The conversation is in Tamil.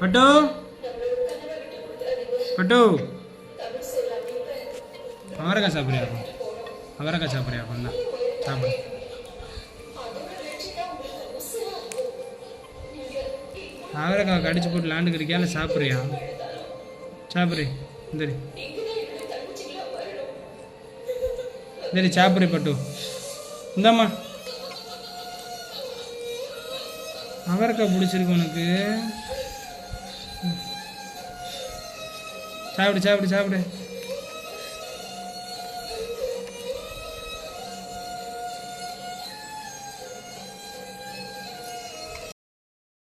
பட்டு பட்டு அவரைக்காய் சாப்பிட்றியா? அவரைக்காய் சாப்பிட்றியா? பண்ணா சாப்பிடு. அவரைக்காய் கடிச்சு போட்டு விளாண்டுக்கு இருக்கியா? இல்லை சாப்பிட்றியா? சாப்பிட்றி சரி சரி சாப்பிட்றி பட்டு. இந்தாம்மா அவரைக்காய் பிடிச்சிருக்கு உனக்கு. சாப்பிடு சாப்பிடு சாப்பிடு.